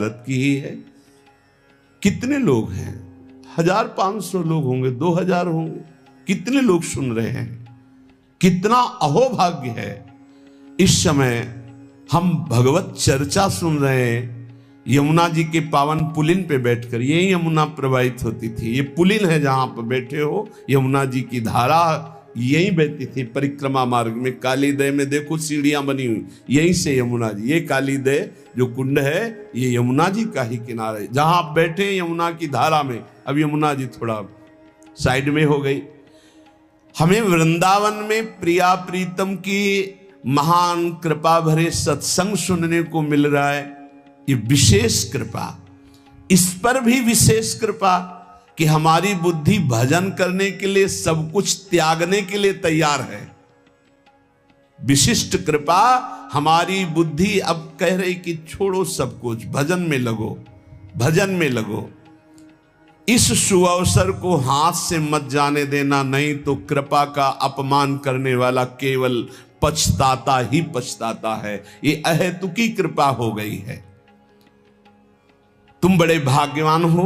भारत की ही है। कितने लोग हैं? 1500 लोग होंगे, 2000 होंगे। कितने लोग सुन रहे हैं? कितना अहोभाग्य है। इस समय हम भगवत चर्चा सुन रहे हैं यमुना जी के पावन पुलिन पे बैठकर। यही यमुना प्रवाहित होती थी। ये पुलिन है जहां पर बैठे हो, यमुना जी की धारा यही बहती थी परिक्रमा मार्ग में। कालीदय में देखो सीढ़ियां बनी हुई, यहीं से यमुना जी, ये कालीदय जो कुंड है ये यमुना जी का ही किनारा है जहां आप बैठे यमुना की धारा में। अब यमुना जी थोड़ा साइड में हो गई। हमें वृंदावन में प्रिया प्रीतम की महान कृपा भरे सत्संग सुनने को मिल रहा है। ये विशेष कृपा, इस पर भी विशेष कृपा कि हमारी बुद्धि भजन करने के लिए सब कुछ त्यागने के लिए तैयार है। विशिष्ट कृपा, हमारी बुद्धि अब कह रही कि छोड़ो सब कुछ, भजन में लगो, भजन में लगो। इस सुअवसर को हाथ से मत जाने देना, नहीं तो कृपा का अपमान करने वाला केवल पछताता ही पछताता है। ये अहेतुकी कृपा हो गई है। तुम बड़े भाग्यवान हो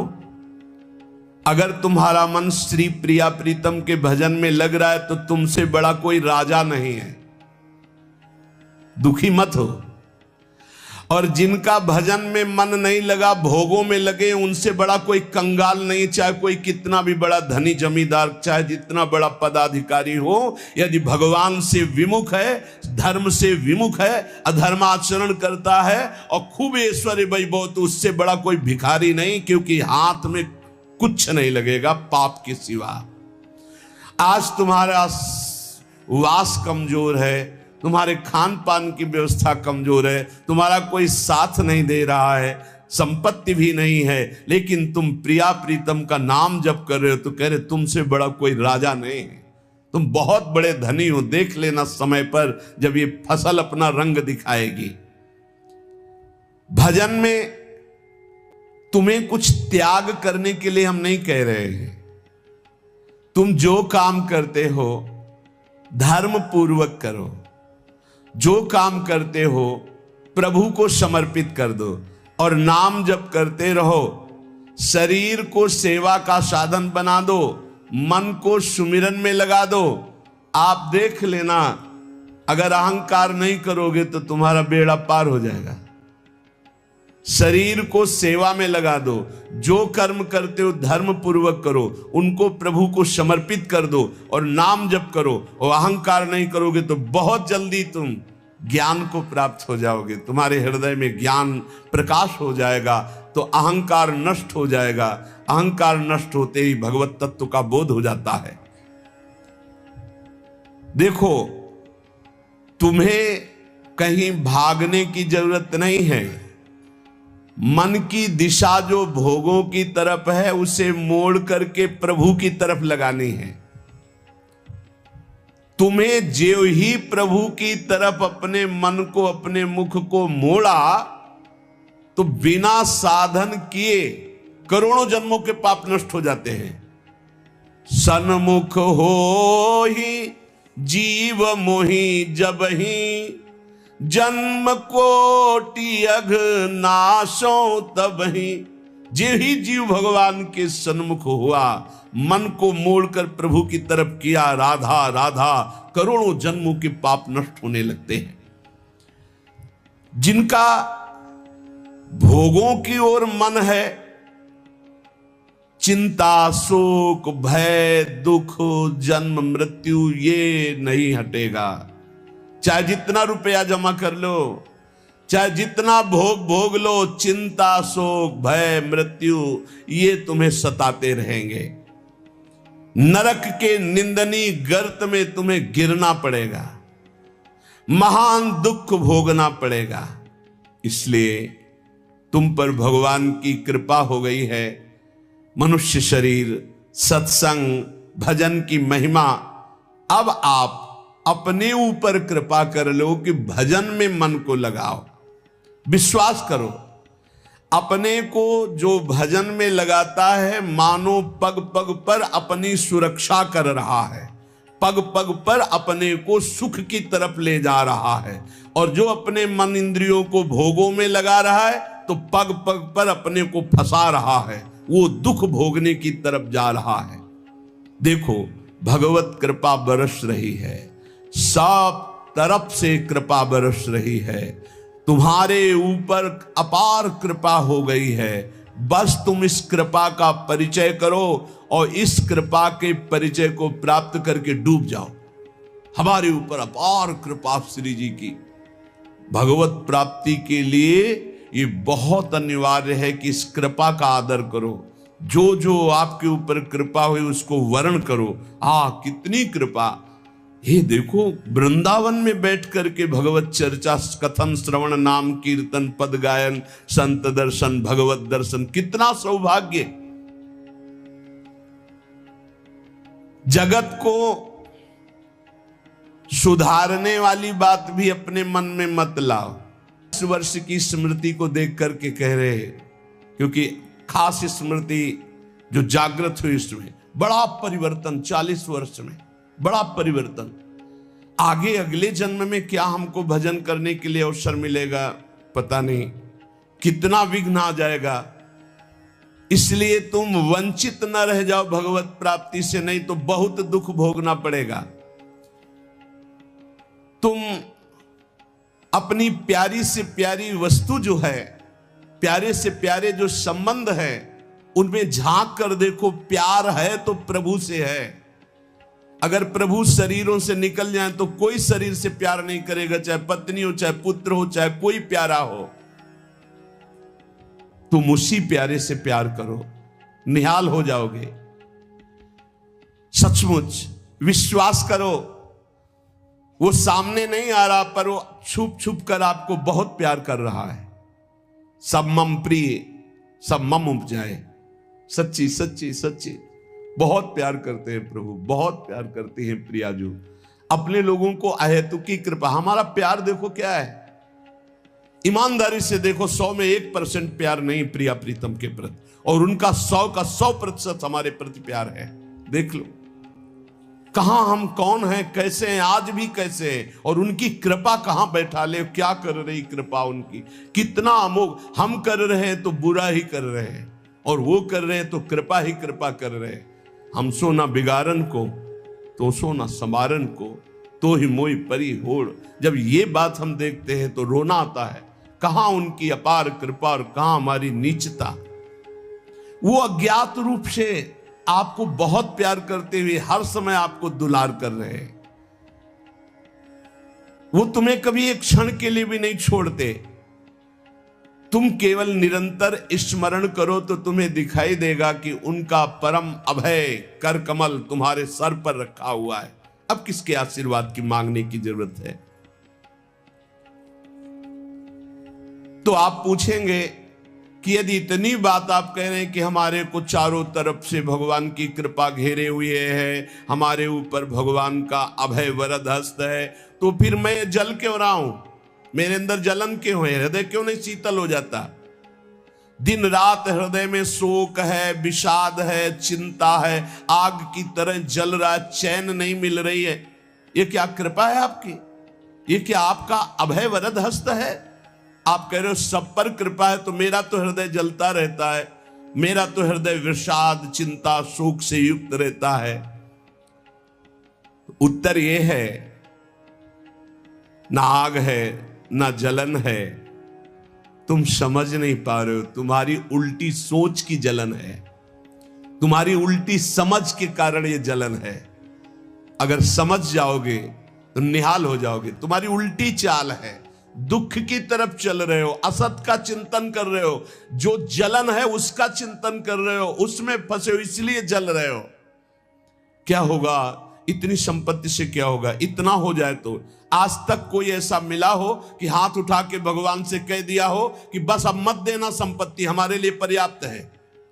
अगर तुम्हारा मन श्री प्रिया प्रीतम के भजन में लग रहा है, तो तुमसे बड़ा कोई राजा नहीं है। दुखी मत हो। और जिनका भजन में मन नहीं लगा, भोगों में लगे, उनसे बड़ा कोई कंगाल नहीं। चाहे कोई कितना भी बड़ा धनी जमींदार, चाहे जितना बड़ा पदाधिकारी हो, यदि भगवान से विमुख है, धर्म से विमुख है, अधर्माचरण करता है और खूब ऐश्वर्य वैभव, तो उससे बड़ा कोई भिखारी नहीं, क्योंकि हाथ में कुछ नहीं लगेगा पाप के सिवा। आज तुम्हारा वास कमजोर है, तुम्हारे खान पान की व्यवस्था कमजोर है, तुम्हारा कोई साथ नहीं दे रहा है, संपत्ति भी नहीं है, लेकिन तुम प्रिया प्रीतम का नाम जप कर रहे हो, तो कह रहे तुमसे बड़ा कोई राजा नहीं है, तुम बहुत बड़े धनी हो। देख लेना समय पर जब ये फसल अपना रंग दिखाएगी। भजन में तुम्हें कुछ त्याग करने के लिए हम नहीं कह रहे हैं। तुम जो काम करते हो धर्म पूर्वक करो, जो काम करते हो प्रभु को समर्पित कर दो, और नाम जप करते रहो। शरीर को सेवा का साधन बना दो, मन को सुमिरन में लगा दो। आप देख लेना, अगर अहंकार नहीं करोगे तो तुम्हारा बेड़ा पार हो जाएगा। शरीर को सेवा में लगा दो, जो कर्म करते हो धर्म पूर्वक करो, उनको प्रभु को समर्पित कर दो और नाम जप करो। और अहंकार नहीं करोगे तो बहुत जल्दी तुम ज्ञान को प्राप्त हो जाओगे। तुम्हारे हृदय में ज्ञान प्रकाश हो जाएगा, तो अहंकार नष्ट हो जाएगा। अहंकार नष्ट होते ही भगवत तत्व का बोध हो जाता है। देखो, तुम्हें कहीं भागने की जरूरत नहीं है। मन की दिशा जो भोगों की तरफ है, उसे मोड़ करके प्रभु की तरफ लगानी है। तुम्हें जो ही प्रभु की तरफ अपने मन को, अपने मुख को मोड़ा, तो बिना साधन किए करोड़ों जन्मों के पाप नष्ट हो जाते हैं। सन्मुख हो ही जीव मोहि जब ही, जन्म कोटि अघ नाशो तब ही। जे ही जीव भगवान के सन्मुख हुआ, मन को मोड़कर प्रभु की तरफ किया, राधा राधा, करोड़ों जन्मों के पाप नष्ट होने लगते हैं। जिनका भोगों की ओर मन है, चिंता शोक भय दुख जन्म मृत्यु ये नहीं हटेगा। चाहे जितना रुपया जमा कर लो, चाहे जितना भोग लो, चिंता शोक भय मृत्यु ये तुम्हें सताते रहेंगे। नरक के निंदनीय गर्त में तुम्हें गिरना पड़ेगा, महान दुख भोगना पड़ेगा। इसलिए तुम पर भगवान की कृपा हो गई है। मनुष्य शरीर, सत्संग, भजन की महिमा। अब आप अपने ऊपर कृपा कर लो कि भजन में मन को लगाओ। विश्वास करो, अपने को जो भजन में लगाता है, मानो पग पग पर अपनी सुरक्षा कर रहा है, पग पग पर अपने को सुख की तरफ ले जा रहा है। और जो अपने मन इंद्रियों को भोगों में लगा रहा है, तो पग पग पर अपने को फंसा रहा है, वो दुख भोगने की तरफ जा रहा है। देखो भगवत कृपा बरस रही है, सब तरफ से कृपा बरस रही है, तुम्हारे ऊपर अपार कृपा हो गई है। बस तुम इस कृपा का परिचय करो और इस कृपा के परिचय को प्राप्त करके डूब जाओ। हमारे ऊपर अपार कृपा श्री जी की। भगवत प्राप्ति के लिए ये बहुत अनिवार्य है कि इस कृपा का आदर करो। जो जो आपके ऊपर कृपा हुई उसको वर्ण करो। कितनी कृपा। ये देखो वृंदावन में बैठ करके भगवत चर्चा, कथन, श्रवण, नाम कीर्तन, पद गायन, संत दर्शन, भगवत दर्शन, कितना सौभाग्य। जगत को सुधारने वाली बात भी अपने मन में मत लाओ। इस वर्ष की स्मृति को देख करके कह रहे हैं, क्योंकि खास स्मृति जो जागृत हुई इसमें बड़ा परिवर्तन, 40 वर्ष में बड़ा परिवर्तन। आगे अगले जन्म में क्या हमको भजन करने के लिए अवसर मिलेगा पता नहीं, कितना विघ्न आ जाएगा। इसलिए तुम वंचित न रह जाओ भगवत प्राप्ति से, नहीं तो बहुत दुख भोगना पड़ेगा। तुम अपनी प्यारी से प्यारी वस्तु जो है, प्यारे से प्यारे जो संबंध है, उनमें झांक कर देखो। प्यार है तो प्रभु से है। अगर प्रभु शरीरों से निकल जाए तो कोई शरीर से प्यार नहीं करेगा, चाहे पत्नी हो, चाहे पुत्र हो, चाहे कोई प्यारा हो। तुम उसी प्यारे से प्यार करो, निहाल हो जाओगे। सचमुच विश्वास करो, वो सामने नहीं आ रहा पर वो छुप छुप कर आपको बहुत प्यार कर रहा है। सब मम प्रिय, सब मम उपजाए। सच्ची सच्ची सच्ची बहुत प्यार करते हैं प्रभु, बहुत प्यार करते हैं प्रियाजू अपने लोगों को। अहेतुकी कृपा। हमारा प्यार देखो क्या है, ईमानदारी से देखो, 100 में 1% प्यार नहीं प्रिया प्रीतम के प्रति, और उनका 100 का 100% हमारे प्रति प्यार है। देख लो कहां हम कौन हैं, कैसे हैं, आज भी कैसे हैं, और उनकी कृपा कहां बैठा ले। क्या कर रही कृपा उनकी, कितना अमोघ। हम कर रहे हैं तो बुरा ही कर रहे हैं, और वो कर रहे हैं तो कृपा ही कृपा कर रहे हैं। हम सो ना बिगाड़न को, तो सो ना समारन को, तो ही मोई परी होड़। जब ये बात हम देखते हैं तो रोना आता है। कहां उनकी अपार कृपा और कहां हमारी नीचता। वो अज्ञात रूप से आपको बहुत प्यार करते हुए हर समय आपको दुलार कर रहे हैं। वो तुम्हें कभी एक क्षण के लिए भी नहीं छोड़ते। तुम केवल निरंतर स्मरण करो तो तुम्हें दिखाई देगा कि उनका परम अभय कर कमल तुम्हारे सर पर रखा हुआ है। अब किसके आशीर्वाद की मांगने की जरूरत है। तो आप पूछेंगे कि यदि इतनी बात आप कह रहे हैं कि हमारे को चारों तरफ से भगवान की कृपा घेरे हुए है, हमारे ऊपर भगवान का अभय वरद हस्त है, तो फिर मैं जल क्यों रहा हूं, मेरे अंदर जलन क्यों है, हृदय क्यों नहीं शीतल हो जाता। दिन रात हृदय में शोक है, विषाद है, चिंता है, आग की तरह जल रहा, चैन नहीं मिल रही है। ये क्या कृपा है आपकी, ये क्या आपका अभय वरद हस्त है। आप कह रहे हो सब पर कृपा है, तो मेरा तो हृदय जलता रहता है, मेरा तो हृदय विषाद, चिंता, शोक से युक्त रहता है। उत्तर यह है, ना आग है ना जलन है, तुम समझ नहीं पा रहे हो। तुम्हारी उल्टी सोच की जलन है, तुम्हारी उल्टी समझ के कारण ये जलन है। अगर समझ जाओगे तो निहाल हो जाओगे। तुम्हारी उल्टी चाल है, दुख की तरफ चल रहे हो, असत का चिंतन कर रहे हो, जो जलन है उसका चिंतन कर रहे हो, उसमें फंसे हो, इसलिए जल रहे हो। क्या होगा, इतनी संपत्ति से क्या होगा, इतना हो जाए तो। आज तक कोई ऐसा मिला हो कि हाथ उठा के भगवान से कह दिया हो कि बस अब मत देना, संपत्ति हमारे लिए पर्याप्त है?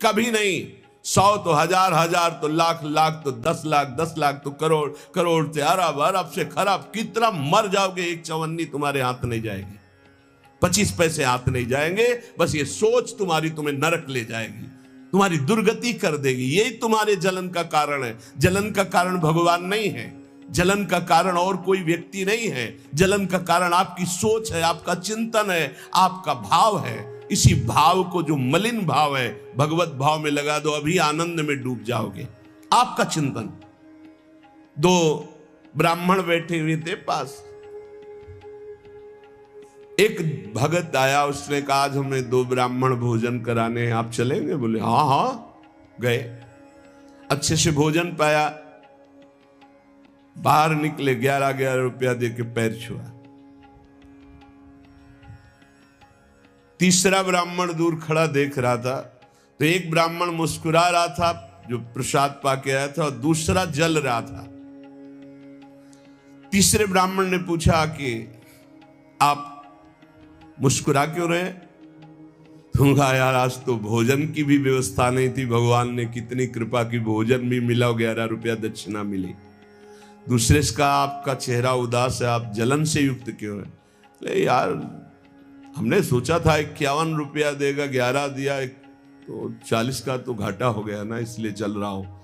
कभी नहीं। 100 तो हजार, हजार तो लाख, लाख तो 10 लाख, 10 लाख तो करोड़, करोड़ से अरब, अरब से खरब। कितना मर जाओगे, एक चवन्नी तुम्हारे हाथ नहीं जाएगी, 25 पैसे हाथ नहीं जाएंगे। बस ये सोच तुम्हें नरक ले जाएगी, तुम्हारी दुर्गति कर देगी। यही तुम्हारे जलन का कारण है। जलन का कारण भगवान नहीं है, जलन का कारण और कोई व्यक्ति नहीं है। जलन का कारण आपकी सोच है, आपका चिंतन है, आपका भाव है। इसी भाव को, जो मलिन भाव है, भगवत भाव में लगा दो, अभी आनंद में डूब जाओगे। आपका चिंतन। दो ब्राह्मण बैठे हुए थे पास, एक भगत आया, उसने कहा आज हमें 2 ब्राह्मण भोजन कराने हैं, आप चलेंगे? बोले हाँ हाँ। गए, अच्छे से भोजन पाया, बाहर निकले, 11 रुपया दे के पैर छुआ। तीसरा ब्राह्मण दूर खड़ा देख रहा था, तो एक ब्राह्मण मुस्कुरा रहा था जो प्रसाद पाके आया था, और दूसरा जल रहा था। तीसरे ब्राह्मण ने पूछा कि आप मुस्कुरा क्यों रहे? तुम कहा यार आज तो भोजन की भी व्यवस्था नहीं थी, भगवान ने कितनी कृपा की, भोजन भी मिला, 11 रुपया दक्षिणा मिली। दूसरे का आपका चेहरा उदास है, आप जलन से युक्त क्यों है? ले यार हमने सोचा था 51 रुपया देगा, 11 दिया, तो 40 का तो घाटा हो गया ना, इसलिए चल रहा हूं।